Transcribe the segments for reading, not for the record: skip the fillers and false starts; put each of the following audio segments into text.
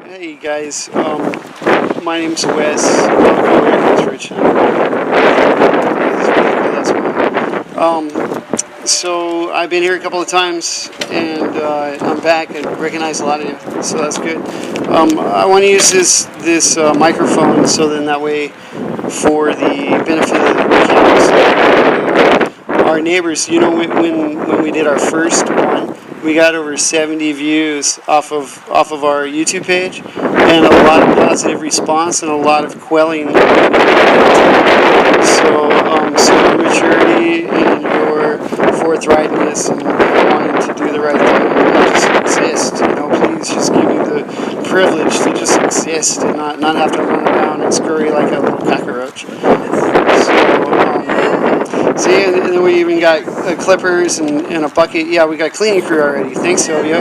Hey guys, my name's Wes. It's Rich. That's why. So I've been here a couple of times, and I'm back. I recognize a lot of you, so that's good. I want to use this microphone, so then that way, for the benefit of our neighbors. You know, when we did our first one, we got over 70 views off of our YouTube page, and a lot of positive response and a lot of quelling. So your maturity and your forthrightness and wanting to do the right thing and just exist. You know, please just give me the privilege to just exist and not have to run around and scurry like a little cockroach. See, and then we even got clippers and a bucket. Yeah, we got cleaning crew already. Thanks, Sylvia.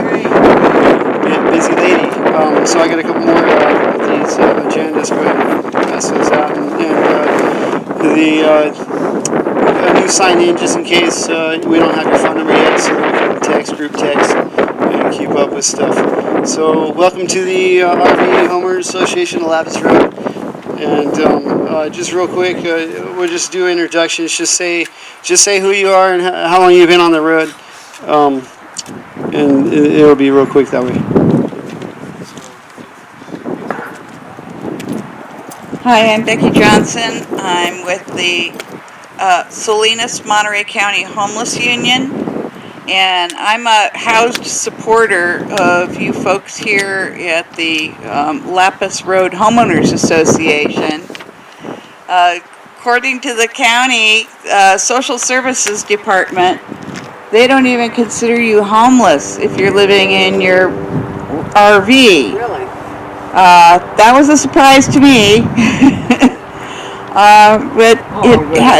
Busy lady. So I got a couple more of these agendas. Go ahead and pass those out. A new sign in just in case we don't have your phone number yet, so we can group text, and keep up with stuff. So welcome to the RV Homeowners Association of Lapis Road. And just real quick, we'll just do introductions. Just say who you are and how long you've been on the road, and it'll be real quick that way. Hi, I'm Becky Johnson. I'm with the Salinas, Monterey County Homeless Union, and I'm a housed supporter of you folks here at the Lapis Road Homeowners Association. According to the county social services department, they don't even consider you homeless if you're living in your RV. Really? That was a surprise to me. But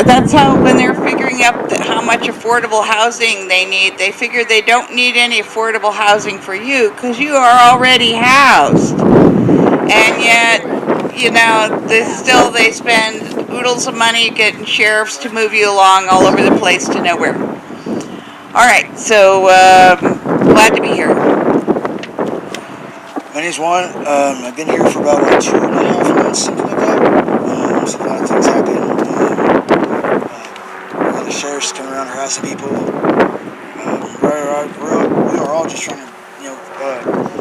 that's how, when they're figuring out how much affordable housing they need, they figure they don't need any affordable housing for you because you are already housed. And yet, you know, they spend oodles of money getting sheriffs to move you along all over the place to nowhere. All right, so glad to be here. My name's Juan. I've been here for about 2.5 months, something like that. So a lot of things happen. The sheriff's coming around harassing people. We are all just trying to,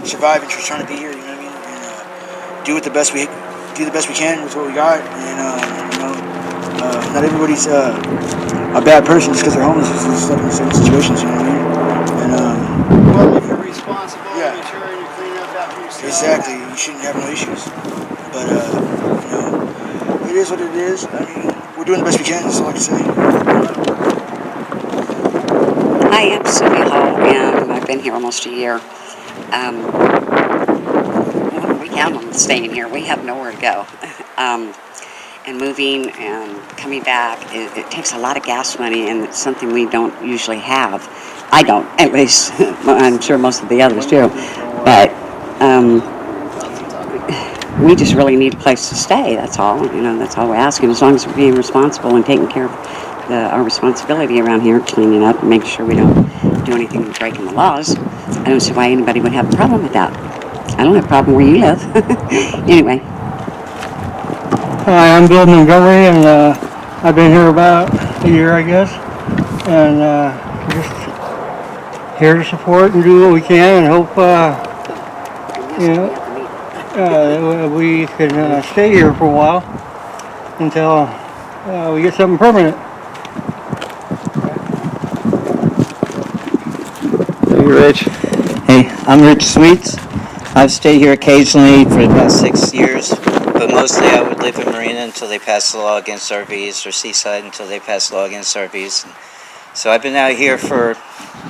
survive and just trying to be here. You know what I mean? And do the best we can with what we got. And not everybody's a bad person just because they're homeless. It's just stuck in certain situations. You know what I mean? And Well, if you're responsible, and mature, and you clean up after yourself. Exactly, you shouldn't have no issues. But it is what it is. I mean, we're doing the best we can. That's all I can say. Hi, I'm Sylvia Hall, and I've been here almost a year. We count on staying here. We have nowhere to go. And moving and coming back, it takes a lot of gas money, and it's something we don't usually have. I don't, at least. I'm sure most of the others do. But we just really need a place to stay. That's all. That's all we're asking. As long as we're being responsible and taking care of our responsibility around here, cleaning up and making sure we don't do anything breaking the laws, I don't see why anybody would have a problem with that. I don't have a problem where you live. Anyway. Hi, I'm Bill Montgomery, and I've been here about a year, I guess, and just here to support and do what we can, and hope we can stay here for a while until we get something permanent. Hey, Rich. Hey, I'm Rich Sweets. I've stayed here occasionally for about 6 years, but mostly I would live in Marina until they pass the law against RVs, or Seaside until they pass the law against RVs. So I've been out here for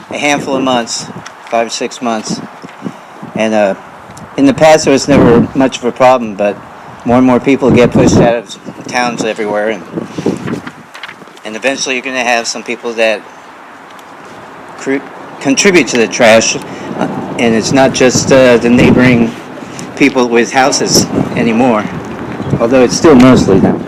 a handful of months, 5 or 6 months, and in the past there was never much of a problem, but more and more people get pushed out of towns everywhere, and eventually you're going to have some people that contribute to the trash, and it's not just the neighboring people with houses anymore, although it's still mostly them.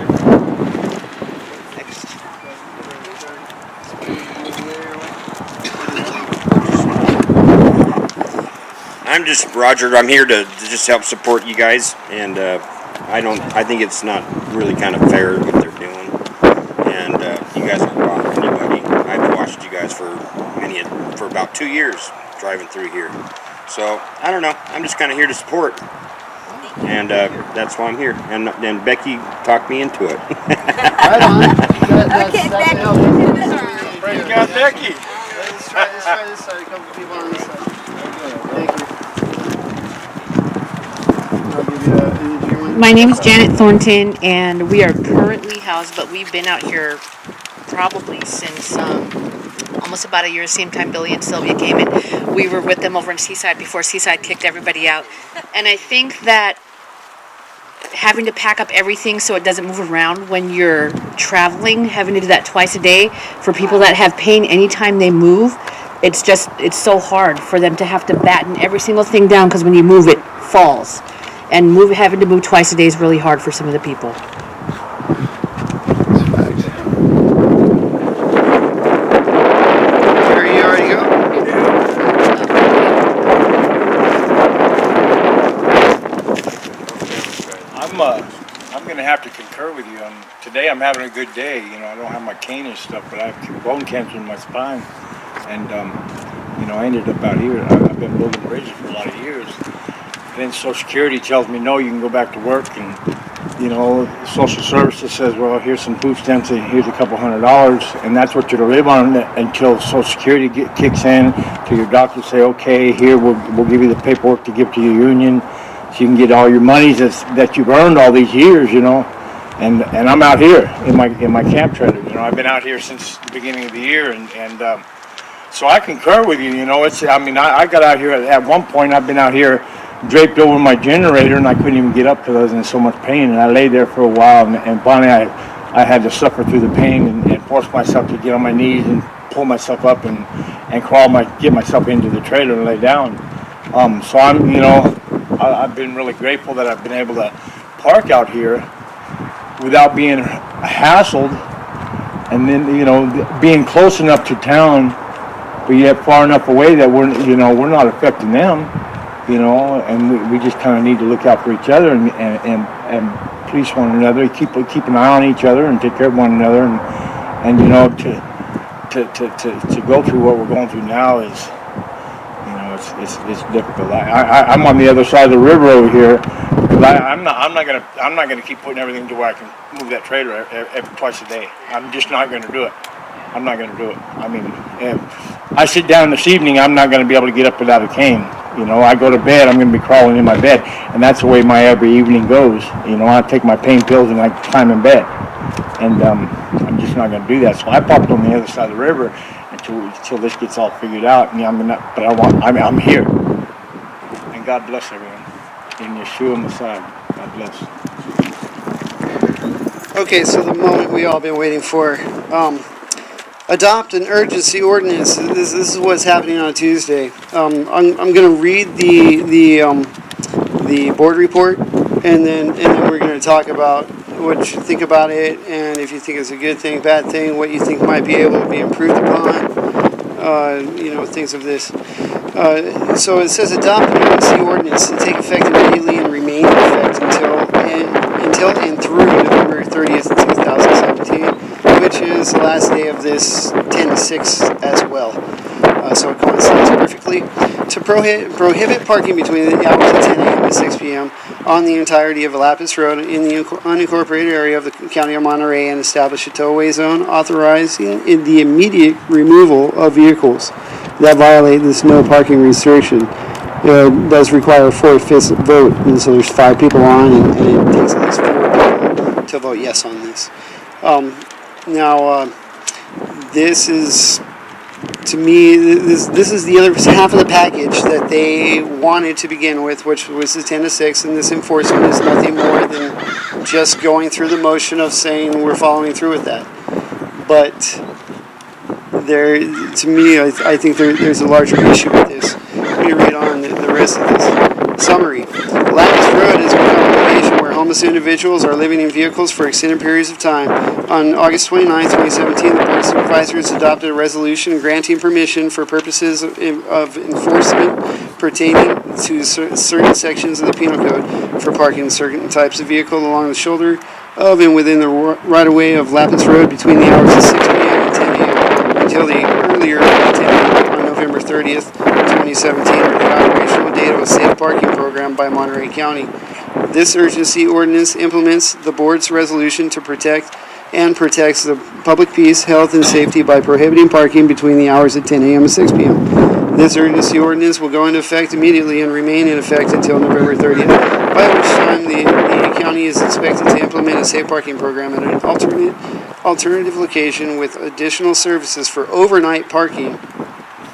I'm just Roger. I'm here to just help support you guys, and I think it's not really kind of fair what they're doing. And you guys don't bother anybody. I've watched you guys for about 2 years driving through here. So I don't know. I'm just kind of here to support, and that's why I'm here. And then Becky talked me into it. Right on. Okay, Becky. Praise God, Becky. Let's try this side. A couple people on this side. Thank you. I'll give you My name is Janet Thornton, and we are currently housed, but we've been out here probably since almost about a year, same time Billy and Sylvia came in. We were with them over in Seaside before Seaside kicked everybody out. And I think that having to pack up everything so it doesn't move around when you're traveling, having to do that twice a day, for people that have pain anytime they move, it's so hard for them to have to batten every single thing down, because when you move it falls. And having to move twice a day is really hard for some of the people. Are you already go? I'm gonna have to concur with you. Today I'm having a good day. You know, I don't have my cane and stuff, but I have bone cancer in my spine, and you know, I ended up out here. I've been building bridges for a lot of years. Then Social Security tells me, no, you can go back to work, and you know, Social Services says, well, here's some food stamps and here's a couple $100, and that's what you're to live on until Social Security kicks in, till your doctor say, okay, here we'll give you the paperwork to give to your union, so you can get all your monies that you've earned all these years, you know. And I'm out here in my camp trailer. You know, I've been out here since the beginning of the year, and so I concur with you. You know, I got out here at one point. I've been out here draped over my generator, and I couldn't even get up because I was in so much pain. And I lay there for a while, and finally I had to suffer through the pain and force myself to get on my knees and pull myself up and get myself into the trailer and lay down. So I've been really grateful that I've been able to park out here without being hassled, and then, you know, being close enough to town, but yet far enough away that we're not affecting them, you know, and we just kind of need to look out for each other and police one another, keep an eye on each other and take care of one another, and you know, to go through what we're going through now is, you know, it's difficult. I'm on the other side of the river over here. I'm not gonna keep putting everything to where I can move that trailer twice a day. I'm just not gonna do it. I'm not gonna do it. I mean, if I sit down this evening, I'm not gonna be able to get up without a cane. You know, I go to bed, I'm gonna be crawling in my bed, and that's the way my every evening goes. You know, I take my pain pills and I climb in bed, and I'm just not gonna do that. So I popped on the other side of the river until this gets all figured out. And I'm here, and God bless everyone. In Yeshua Messiah. God bless. Okay, so the moment we all been waiting for. Adopt an urgency ordinance. This is what's happening on Tuesday. I'm going to read the board report, and then we're going to talk about what you think about it, and if you think it's a good thing, bad thing, what you think might be able to be improved upon. You know, things of this. So it says adopt an emergency ordinance to take effect immediately and remain in effect until and through November 30th, 2017, which is the last day of this 10-6 as well. So it coincides perfectly to prohibit parking between the hours of 10 a.m. and 6 p.m. on the entirety of Lapis Road in the unincorporated area of the county of Monterey, and establish a tow-away zone authorizing the immediate removal of vehicles that violate this no parking restriction. It does require a 4/5 vote, and so there's 5 people on, and it takes at least 4 people to vote yes on this. This is, to me, this is the other half of the package that they wanted to begin with, which was the 10-6, and this enforcement is nothing more than just going through the motion of saying we're following through with that. But to me, I think there's a larger issue with this. Let me read on the rest of this. Summary. Lapis Road is become a location where homeless individuals are living in vehicles for extended periods of time. On August 29, 2017, the Board of Supervisors adopted a resolution granting permission for purposes of enforcement pertaining to certain sections of the Penal Code for parking certain types of vehicle along the shoulder of and within the right-of-way of Lapis Road between the hours of 6 p.m. and 10 a.m. until the earlier of 10 a.m. on November 30th, 2017, or the operational date of a safe parking program by Monterey County. This urgency ordinance implements the board's resolution to protect and protects the public peace, health, and safety by prohibiting parking between the hours of 10 a.m. and 6 p.m. This urgency ordinance will go into effect immediately and remain in effect until November 30th, by which time the county is expected to implement a safe parking program at an alternative location with additional services for overnight parking.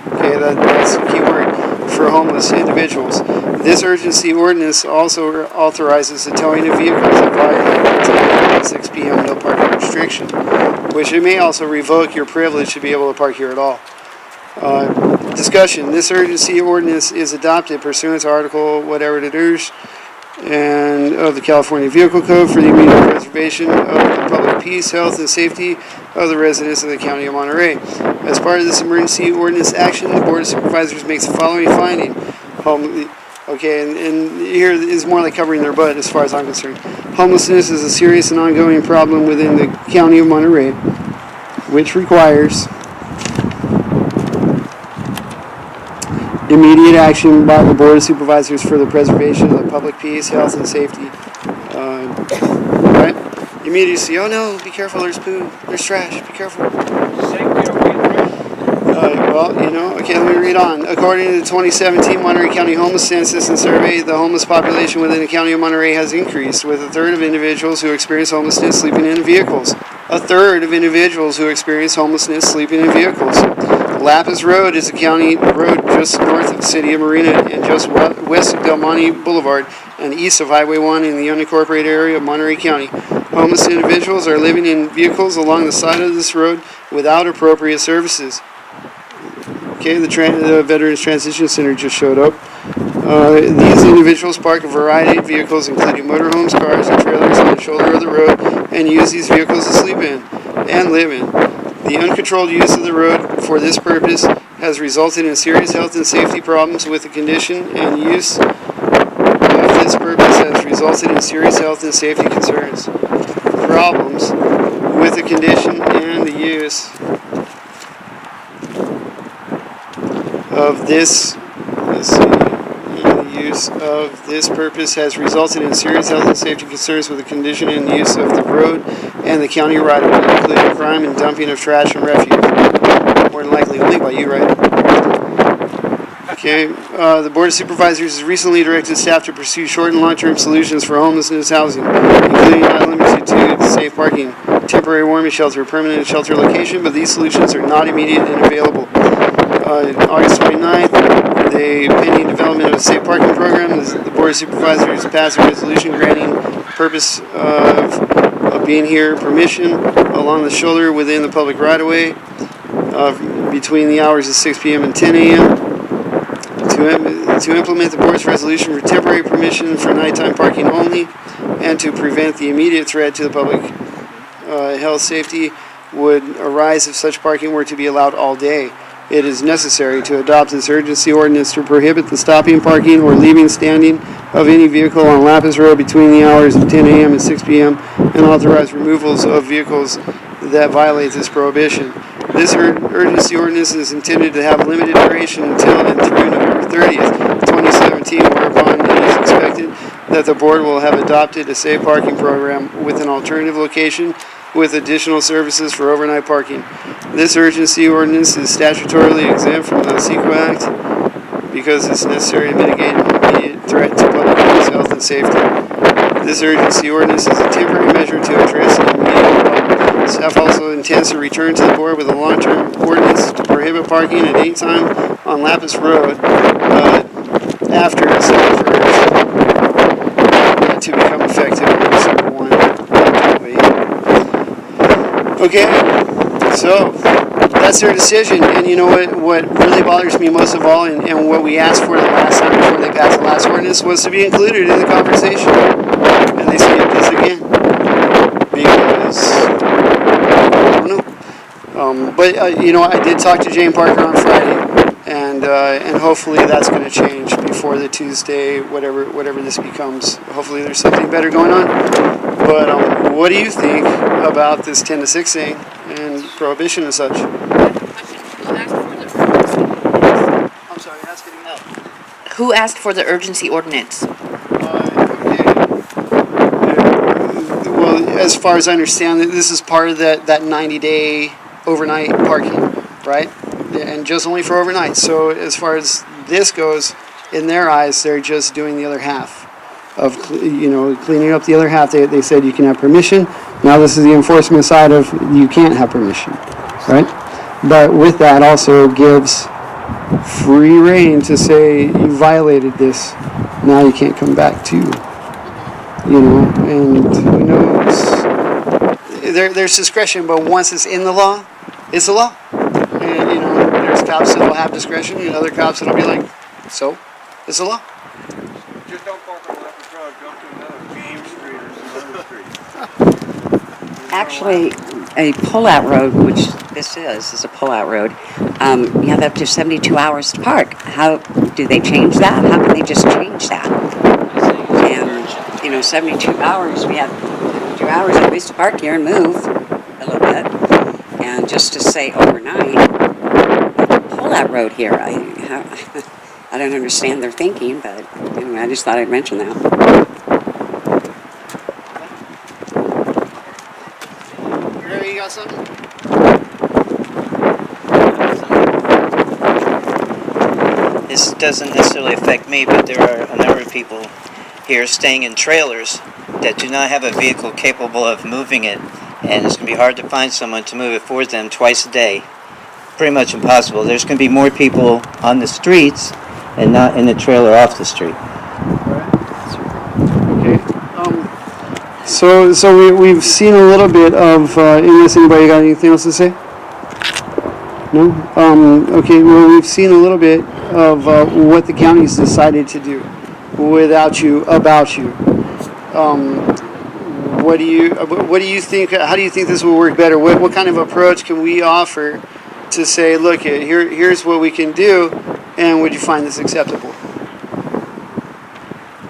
Okay, that's the key word, for homeless individuals. This urgency ordinance also authorizes the towing of vehicles that violate the 6 p.m. no parking restriction, which it may also revoke your privilege to be able to park here at all. Discussion. This urgency ordinance is adopted pursuant to Article whatever it is and of the California Vehicle Code for the immediate preservation of the public peace, health, and safety of the residents of the County of Monterey. As part of this emergency ordinance action, the Board of Supervisors makes the following finding. Okay, and here is more like covering their butt as far as I'm concerned. Homelessness is a serious and ongoing problem within the County of Monterey, which requires immediate action by the Board of Supervisors for the preservation of the public peace, health, and safety. Right? Immediacy. Oh no, be careful, there's poo, there's trash, be careful. Okay, let me read on. According to the 2017 Monterey County Homeless Census and Survey, the homeless population within the County of Monterey has increased, with a third of individuals who experience homelessness sleeping in vehicles. A third of individuals who experience homelessness sleeping in vehicles. Lapis Road is a county road just north of the city of Marina and just west of Del Monte Boulevard and east of Highway 1 in the unincorporated area of Monterey County. Homeless individuals are living in vehicles along the side of this road without appropriate services. Okay, the Veterans Transition Center just showed up. These individuals park a variety of vehicles, including motorhomes, cars, and trailers on the shoulder of the road, and use these vehicles to sleep in and live in. The uncontrolled use of the road for this purpose has resulted in serious health and safety problems with the condition, and use of this purpose has resulted in serious health and safety concerns. Problems with the condition and the use of this purpose has resulted in serious health and safety concerns with the condition and use of the road and the county right-of-way, including crime and dumping of trash and refuse. More than likely only by you, right? Okay, the Board of Supervisors has recently directed staff to pursue short and long-term solutions for homelessness housing, including not limited to safe parking, temporary warming shelter, permanent shelter location, but these solutions are not immediate and available. August 29th, the pending development of a safe parking program, the Board of Supervisors passed a resolution granting purpose of being here permission along the shoulder within the public right-of-way between the hours of 6 p.m. and 10 a.m. to implement the Board's resolution for temporary permission for nighttime parking only and to prevent the immediate threat to the public health safety would arise if such parking were to be allowed all day. It is necessary to adopt this urgency ordinance to prohibit the stopping, parking, or leaving standing of any vehicle on Lapis Road between the hours of 10 a.m. and 6 p.m. and authorize removals of vehicles that violate this prohibition. This urgency ordinance is intended to have limited duration until and through November 30th, 2017, whereupon it is expected that the Board will have adopted a safe parking program with an alternative location with additional services for overnight parking. This urgency ordinance is statutorily exempt from the CEQA Act because it's necessary to mitigate immediate threat to public health and safety. This urgency ordinance is a temporary measure to address an immediate problem. Staff also intends to return to the Board with a long-term ordinance to prohibit parking at any time on Lapis Road after December 1st to become effective on December 1. Okay, so that's their decision, and you know what really bothers me most of all, and what we asked for the last time before they passed the last ordinance was to be included in the conversation, and they skipped this again, because, I don't know, but I did talk to Jane Parker on Friday, and and hopefully that's going to change before the Tuesday, whatever this becomes. Hopefully there's something better going on. But what do you think about this 10 to 6 thing and prohibition and such? I'm sorry, ask it again. Who asked for the urgency ordinance? Well, as far as I understand, this is part of that 90-day overnight parking, right? And just only for overnight. So as far as this goes, in their eyes, they're just doing the other half of, cleaning up the other half. They said you can have permission. Now this is the enforcement side of you can't have permission, right? But with that also gives free reign to say you violated this. Now you can't come back too. And who knows? There's discretion, but once it's in the law, it's the law. And there's cops that'll have discretion, and other cops that'll be like, so, it's the law. Just don't park on Lapis Road, go to another Game Street or some other street. Actually, a pull-out road, which this is a pull-out road, you have up to 72 hours to park. How do they change that? How can they just change that? And, 72 hours, we have 2 hours at least to park here and move a little bit. And just to say overnight, pull-out road here, I don't understand their thinking, but anyway, I just thought I'd mention that. There you got something? This doesn't necessarily affect me, but there are a number of people here staying in trailers that do not have a vehicle capable of moving it, and it's going to be hard to find someone to move it for them twice a day. Pretty much impossible. There's going to be more people on the streets and not in the trailer off the street. Okay. So we've seen a little bit of in this. Anybody got anything else to say? No. Okay. Well, we've seen a little bit of what the county's decided to do without you, about you. What do you think? How do you think this will work better? What kind of approach can we offer to say, look, here's what we can do, and would you find this acceptable?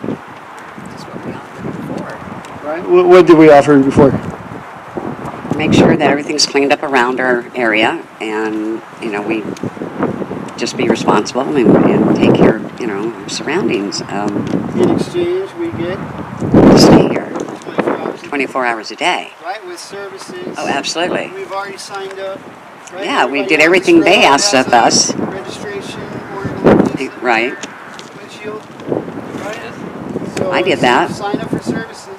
That's what we offered before. Right. What did we offer before? Make sure that everything's cleaned up around our area, and we just be responsible and take care of our surroundings. In exchange, we get Stay here 24 hours a day. Right, with services. Oh, absolutely. We've already signed up. Right? Yeah, we Everybody did on everything this they road asked has of a us. Registration or license, Right. windshield. Right. So I did that. Sign up for services.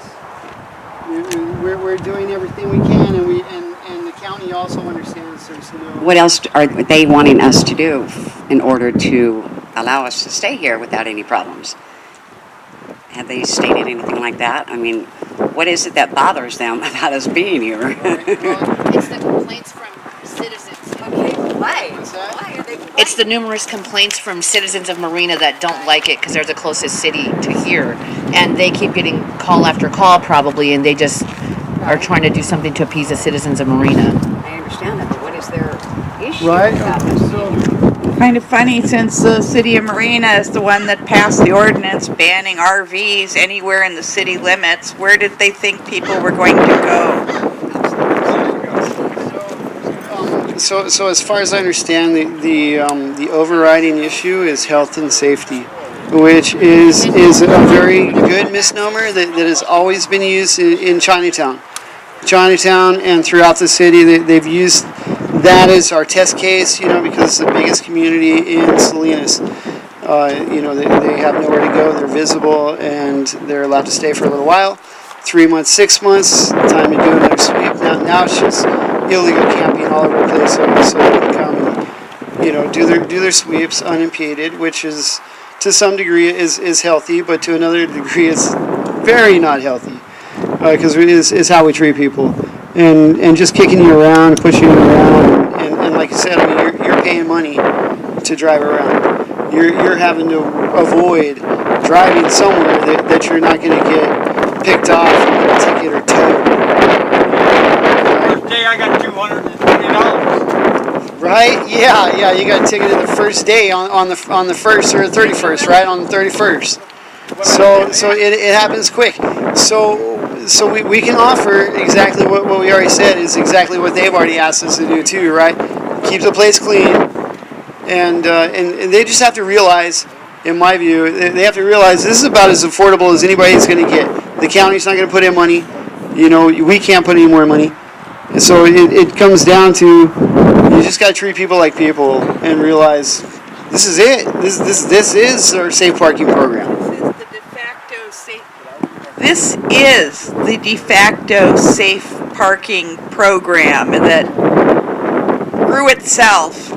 We're doing everything we can, and the county also understands there's no. What else are they wanting us to do in order to allow us to stay here without any problems? Have they stated anything like that? I mean, what is it that bothers them about us being here? It's the complaints from citizens. Why? What's that? Why are they? It's the numerous complaints from citizens of Marina that don't like it because they're the closest city to here. And they keep getting call after call probably, and they just are trying to do something to appease the citizens of Marina. I understand that, but what is their issue Right. about us? Kind of funny since the city of Marina is the one that passed the ordinance banning RVs anywhere in the city limits. Where did they think people were going to go? So as far as I understand, the overriding issue is health and safety, which is a very good misnomer that has always been used in Chinatown. Chinatown and throughout the city, they've used that is our test case, because it's the biggest community in Salinas. They have nowhere to go, they're visible, and they're allowed to stay for a little while. 3 months, 6 months, time to do another sweep. Now it's just illegal camping all over the place, so they can come and, do their sweeps unimpeded, which is, to some degree, is healthy, but to another degree, it's very not healthy, because it's how we treat people. And just kicking you around, pushing you around, and like I said, I mean, you're paying money to drive around. You're having to avoid driving somewhere that you're not going to get picked off and get a ticket or towed. First day I got $220. Right? Yeah. You got ticketed the first day on the 1st or the 31st, right? On the 31st. So it happens quick. So we can offer exactly what we already said is exactly what they've already asked us to do too, right? Keep the place clean, and they just have to realize, in my view, they have to realize this is about as affordable as anybody's going to get. The county's not going to put in money. We can't put any more money. So it comes down to you just got to treat people like people and realize this is it. This is our safe parking program. This is the de facto safe parking program that grew itself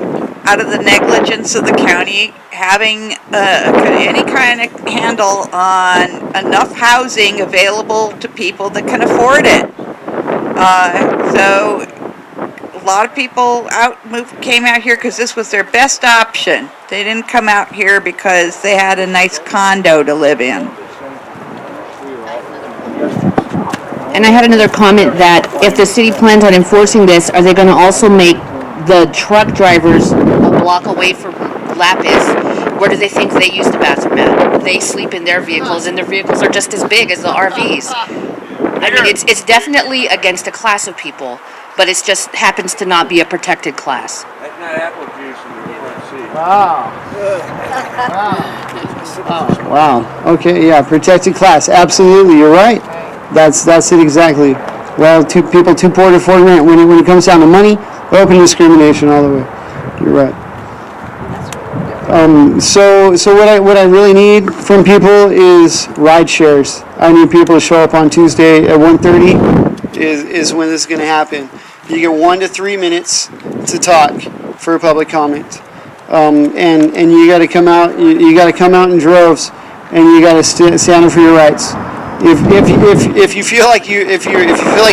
out of the negligence of the county having any kind of handle on enough housing available to people that can afford it. So a lot of people came out here because this was their best option. They didn't come out here because they had a nice condo to live in. And I had another comment that if the city plans on enforcing this, are they going to also make the truck drivers a block away from Lapis? Where do they think they use the bathroom at? They sleep in their vehicles, and their vehicles are just as big as the RVs. I mean, it's definitely against a class of people, but it just happens to not be a protected class. That's not apple juice in the front seat. Wow. Okay. Yeah. Protected class. Absolutely. You're right. That's it exactly. Well, people too poor to afford rent. When it comes down to money, open discrimination all the way. You're right. So what I really need from people is ride shares. I need people to show up on Tuesday at 1:30 is when this is going to happen. You get 1 to 3 minutes to talk for a public comment, and you got to come out. You got to come out in droves, and you got to stand up for your rights. If you feel like you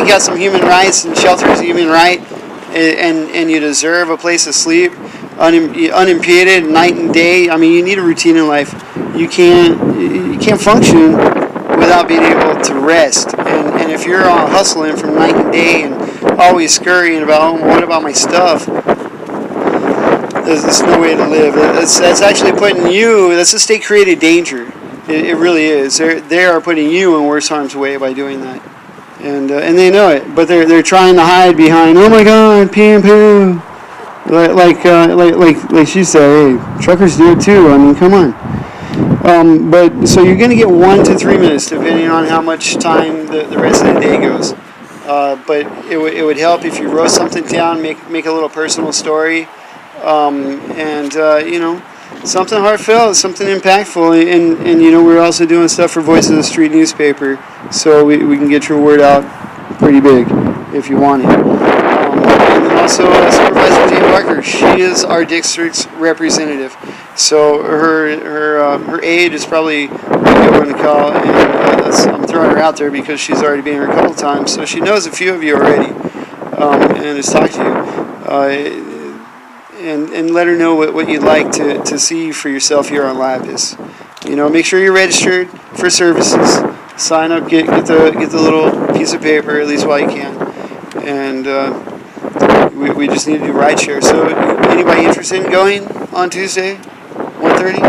got some human rights and shelter is a human right, and you deserve a place to sleep, unimpeded night and day. I mean, you need a routine in life. You can't function without being able to rest. And if you're hustling from night and day and always scurrying about, what about my stuff? There's no way to live. That's actually putting you. That's a state-created danger. It really is. They are putting you in worse harm's way by doing that, and they know it. But they're trying to hide behind, oh my God, pee and poo, like she said. Hey, truckers do it too. I mean, come on. But so you're going to get 1 to 3 minutes, depending on how much time the rest of the day goes. But it would help if you wrote something down, make a little personal story, something heartfelt, something impactful, and we're also doing stuff for Voice of the Street newspaper, so we can get your word out pretty big if you want it. And then also Supervisor Jane Barker, she is our district's representative, so her aide is probably a good one to call, and I'm throwing her out there because she's already been here a couple times, so she knows a few of you already, and has talked to you. And let her know what you'd like to see for yourself here on Lapis. Make sure you're registered for services. Sign up, get the little piece of paper at least while you can. And we just need to do ride share. So anybody interested in going on Tuesday, 1:30?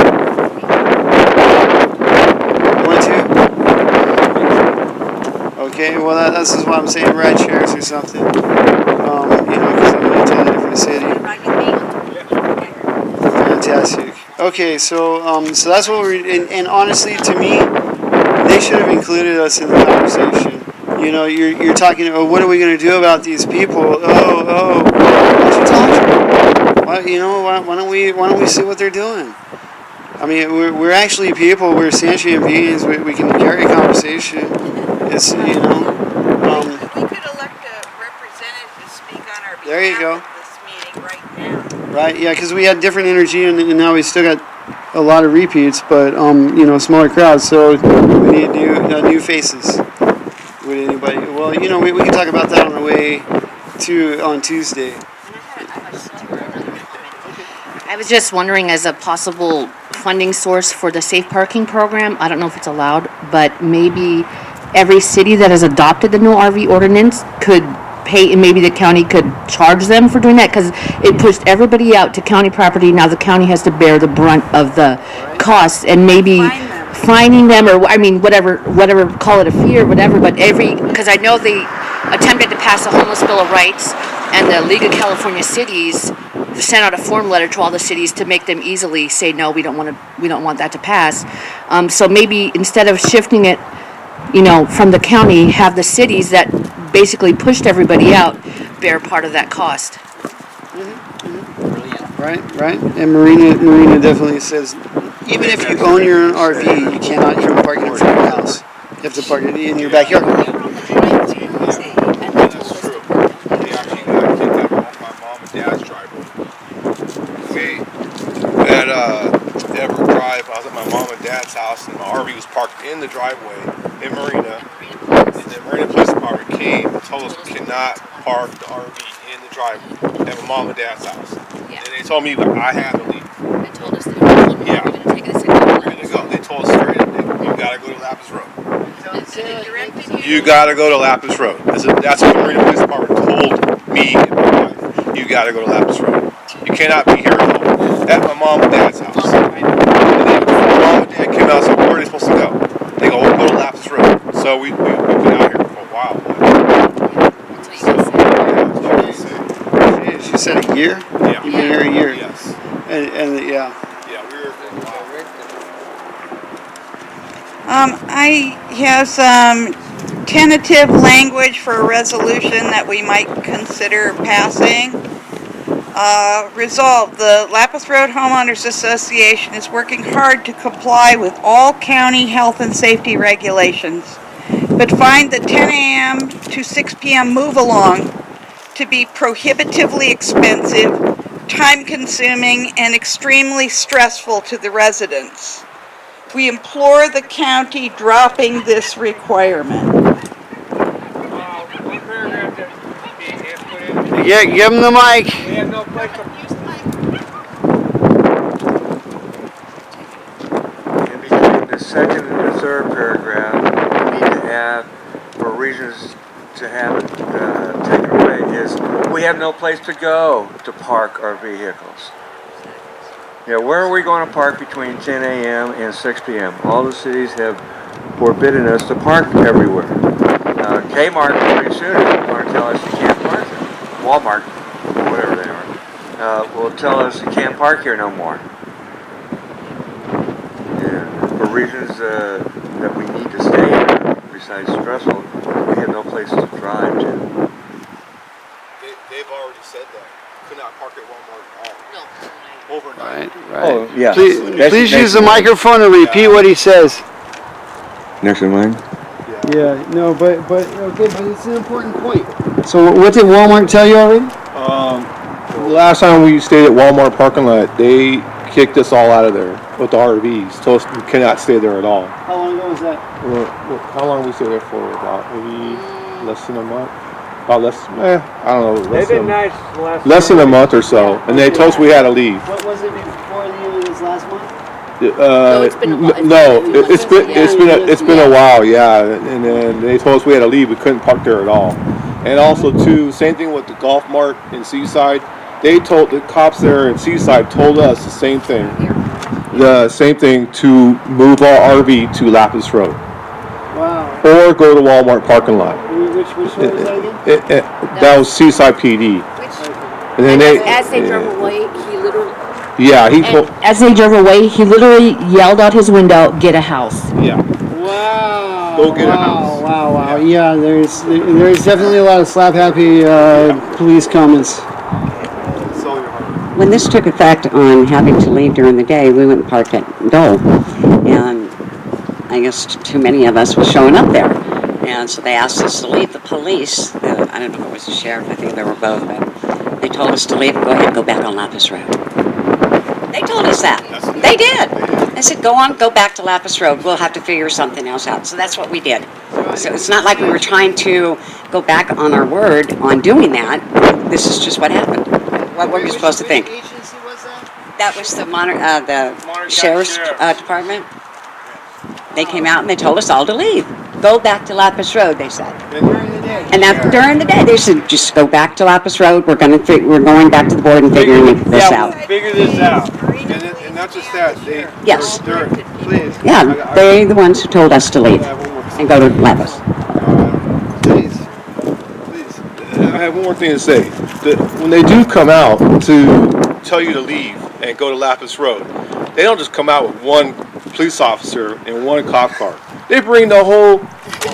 1-2? Okay, well this is what I'm saying, ride shares or something. Because I'm in a totally different city. Fantastic. Okay, so that's what and honestly, to me, they should have included us in the conversation. You're talking. Oh, what are we going to do about these people? Oh, why don't you talk to them? Why don't we see what they're doing? I mean, we're actually people. We're sentient beings. We can carry a conversation. It's We could elect a representative to speak on our behalf. There you go. This meeting right now. Right, yeah, because we had different energy, and now we still got a lot of repeats, but smaller crowds. So we need new faces. Would anybody? Well, we can talk about that on the way on Tuesday. I was just wondering, as a possible funding source for the safe parking program, I don't know if it's allowed, but maybe every city that has adopted the no RV ordinance could pay, and maybe the county could charge them for doing that, because it pushed everybody out to county property. Now the county has to bear the brunt of the costs, and maybe Fine them. fining them, or I mean, whatever, call it a fee or whatever. But because I know they attempted to pass a homeless bill of rights, and the League of California Cities sent out a form letter to all the cities to make them easily say no, we don't want that to pass. So maybe instead of shifting it, from the county, have the cities that basically pushed everybody out bear part of that cost. Right. And Marina definitely says, even if you own your own RV, you cannot even park it in front of your house. You have to park it in your backyard. That's true. They actually got kicked out of my mom and dad's driveway. We had Ever Drive. I was at my mom and dad's house, and my RV was parked in the driveway in Marina. And the Marina Police Department came and told us we cannot park the RV in the driveway at my mom and dad's house. Yeah. And they told me that I had to leave. They told us that we're going to take it a second. We're gonna go. They told us straight up, you gotta go to Lapis Road. You gotta go to Lapis Road. That's what the Marina Police Department told me and my wife. You gotta go to Lapis Road. You cannot be here alone. At my mom and dad's house. And then my mom and dad came out and said, where are they supposed to go? They go, go to Lapis Road. So we've been out here for a while. She said a year? Yeah. You've been here a year? Yes. And yeah. Yeah, we were for a while. I have some tentative language for a resolution that we might consider passing. Resolved, the Lapis Road Homeowners Association is working hard to comply with all county health and safety regulations, but find the 10 a.m. to 6 p.m. move along to be prohibitively expensive, time-consuming, and extremely stressful to the residents. We implore the county dropping this requirement. One paragraph that is put in. Yeah, give him the mic. We have no place to. In between the second and the third paragraph, we need to have, for reasons to have it taken away, is we have no place to go to park our vehicles. Yeah, where are we going to park between 10 a.m. and 6 p.m.? All the cities have forbidden us to park everywhere. Kmart pretty soon is going to tell us you can't park there. Walmart, whatever they are, will tell us you can't park here no more. And for reasons that we need to stay here, besides stressful, we have no place to drive to. They've already said that. Could not park at Walmart at all. Overnight. Right. Oh, yeah. Please use the microphone and repeat what he says. Next in line. Yeah, no, but it's an important point. So what did Walmart tell you already? The last time we stayed at Walmart parking lot, they kicked us all out of there with the RVs. Told us we cannot stay there at all. How long ago was that? How long did we stay there for? About maybe less than a month? About I don't know. They've been nice the Less than a month or so, and they told us we had to leave. What was it before the end of this last month? It's been a while. It's been a while, yeah. And then they told us we had to leave. We couldn't park there at all. And also too, same thing with the golf mart in Seaside. They told the cops there in Seaside told us the same thing. The same thing to move our RV to Lapis Road. Wow. Or go to Walmart parking lot. Which one was that again? That was Seaside PD. And then As they drove away, he literally. Yeah, he told. As they drove away, he literally yelled out his window, "Get a house!" Yeah. Wow. Go get a house. Wow. Yeah, there's definitely a lot of slap happy police comments. When this took effect on having to leave during the day, we went and parked at Dole. And I guess too many of us was showing up there. And so they asked us to leave. The police, I don't know if it was the sheriff, I think they were both, but they told us to leave and go ahead and go back on Lapis Road. They told us that. They did. They said, go back to Lapis Road. We'll have to figure something else out. So that's what we did. So it's not like we were trying to go back on our word on doing that. This is just what happened. What were we supposed to think? Which agency was that? That was the sheriff's department. They came out and they told us all to leave. go back to Lapis Road, they said. During the day. And that during the day, they said, just go back to Lapis Road. We're going back to the board and figuring this out. Figure this out. And not just that, Yes. Please. Yeah, they're the ones who told us to leave and go to Lapis. Please. I have one more thing to say. When they do come out to tell you to leave and go to Lapis Road, they don't just come out with one police officer and one cop car. They bring the whole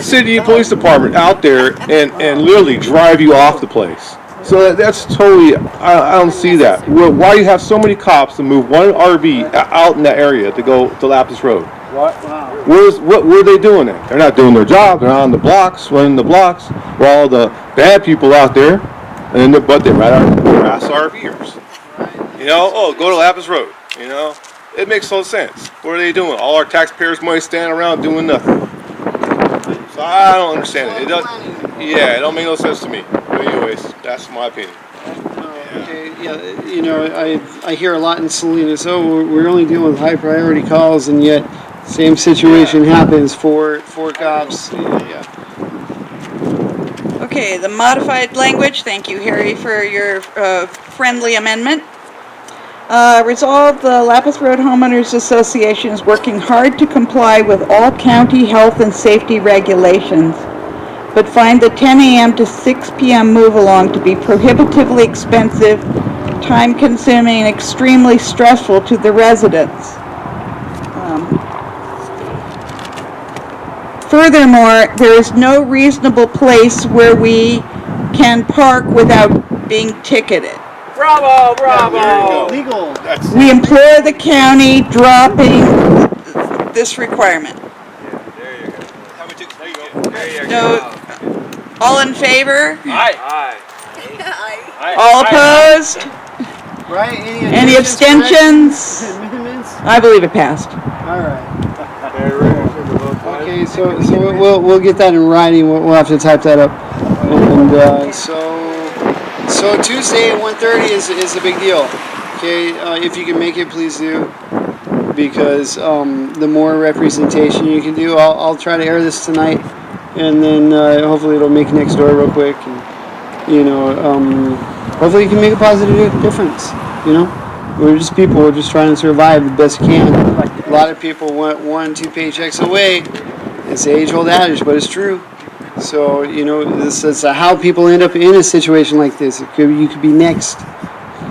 city police department out there and literally drive you off the place. So that's totally, I don't see that. Why do you have so many cops to move one RV out in that area to go to Lapis Road? What? Wow. What are they doing there? They're not doing their job. They're on the blocks, running the blocks, while all the bad people out there, but they harass RVers. You know, oh, go to Lapis Road. You know, it makes no sense. What are they doing? All our taxpayers' money standing around doing nothing. So I don't understand it. It don't make no sense to me. But anyways, that's my opinion. Okay, yeah, you know, I hear a lot in Salinas, we're only dealing with high priority calls, and yet same situation happens for cops. Yeah. Okay, the modified language, thank you, Harry, for your friendly amendment. Resolve the Lapis Road Homeowners Association is working hard to comply with all county health and safety regulations, but find the 10 a.m. to 6 p.m. move along to be prohibitively expensive, time-consuming, and extremely stressful to the residents. Furthermore, there is no reasonable place where we can park without being ticketed. Bravo, bravo. Legal. We implore the county dropping this requirement. There you go. There you No, go. all in favor? Aye. All opposed? Right? Any abstentions? Amendments? I believe it passed. All right. Okay, so we'll get that in writing. We'll have to type that up. And so Tuesday at 1:30 is a big deal. Okay, if you can make it, please do, because the more representation you can do, I'll try to air this tonight, and then hopefully it'll make next door real quick, and you know, hopefully you can make a positive difference. You know, we're just people. We're just trying to survive the best we can. A lot of people want 1-2 paychecks away. It's the age-old adage, but it's true. So, you know, this is how people end up in a situation like this. You could be next.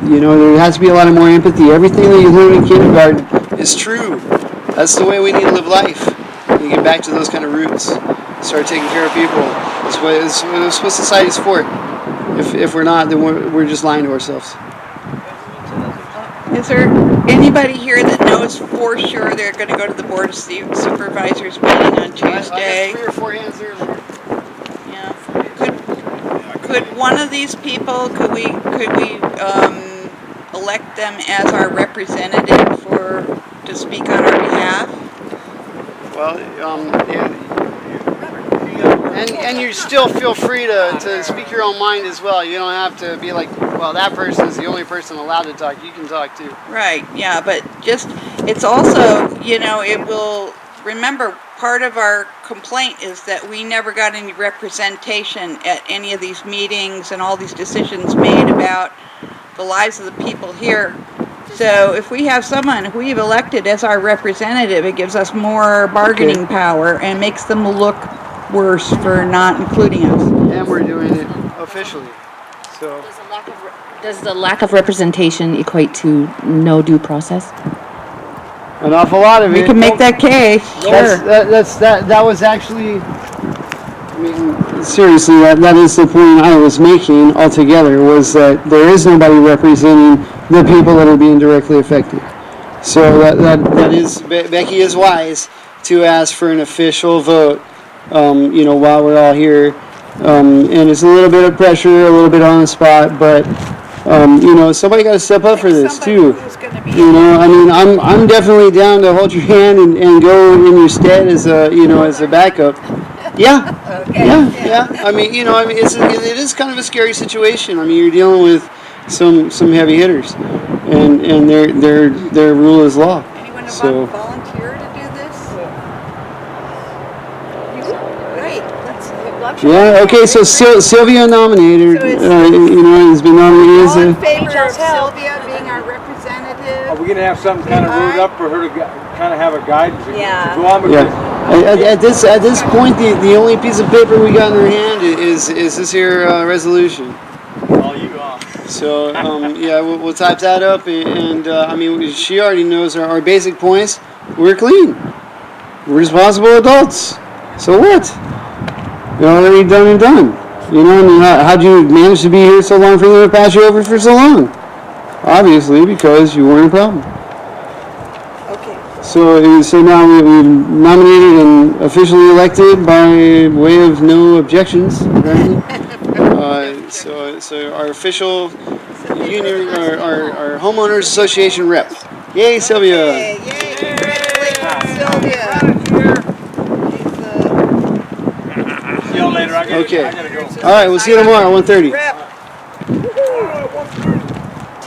You know, there has to be a lot of more empathy. Everything that you learn in kindergarten is true. That's the way we need to live life. You get back to those kind of roots. Start taking care of people. That's what society's for. If we're not, then we're just lying to ourselves. Is there anybody here that knows for sure they're going to go to the Board of Supervisors meeting on Tuesday? I got 3 or 4 hands there. Yeah. Could one of these people, could we elect them as our representative to speak on our behalf? Well, and you still feel free to speak your own mind as well. You don't have to be like, well, that person is the only person allowed to talk. You can talk too. Right, yeah, but it's also, you know, it will, remember, part of our complaint is that we never got any representation at any of these meetings and all these decisions made about the lives of the people here. So if we have someone who we've elected as our representative, it gives us more bargaining power and makes them look worse for not including us. And we're doing it officially. So Does the lack of representation equate to no due process? an awful lot of it. We can make that case, sure. That was actually, I mean, seriously, that is the point I was making altogether, was that there is nobody representing the people that are being directly affected. So that is, Becky is wise to ask for an official vote, you know, while we're all here. And it's a little bit of pressure, a little bit on the spot, but you know, somebody got to step up for this too. You know, I mean, I'm definitely down to hold your hand and go in your stead as a backup. Yeah. Okay. Yeah. I mean, you know, it is kind of a scary situation. I mean, you're dealing with some heavy hitters, and their rule is law. Anyone So. volunteer to do this? Yeah, okay, so Sylvia nominated, So it's- has been nominated as All in a... favor of Sylvia being our representative? Are we gonna have something kind of wrote up for her to kind of have a guidance to Yeah. go on with Yeah. this? At this point, the only piece of paper we got in our hand is this here resolution. All you on. So, yeah, we'll type that up, and I mean, she already knows our basic points. We're clean. We're responsible adults. So what? We're already done and done. You know, I mean, how'd you manage to be here so long for them to pass you over for so long? Obviously, because you weren't a problem. Okay. So now we've nominated and officially elected by way of no objections, apparently. So our official union, our homeowners association rep. Yay, Sylvia! Yay, congratulations, Sylvia. See y'all later. I gotta go. All right, we'll see you tomorrow, 1:30. Rep.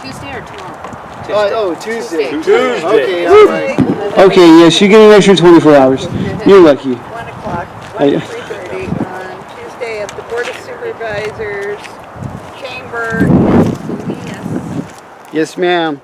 Tuesday or tomorrow? Oh, Tuesday. Tuesday. Okay, all right. Okay, yeah, she get an extra 24 hours. You're lucky. 1 o'clock, I- 1 to 3:30 on Tuesday at the Board of Supervisors Chamber in Salinas. Yes, ma'am.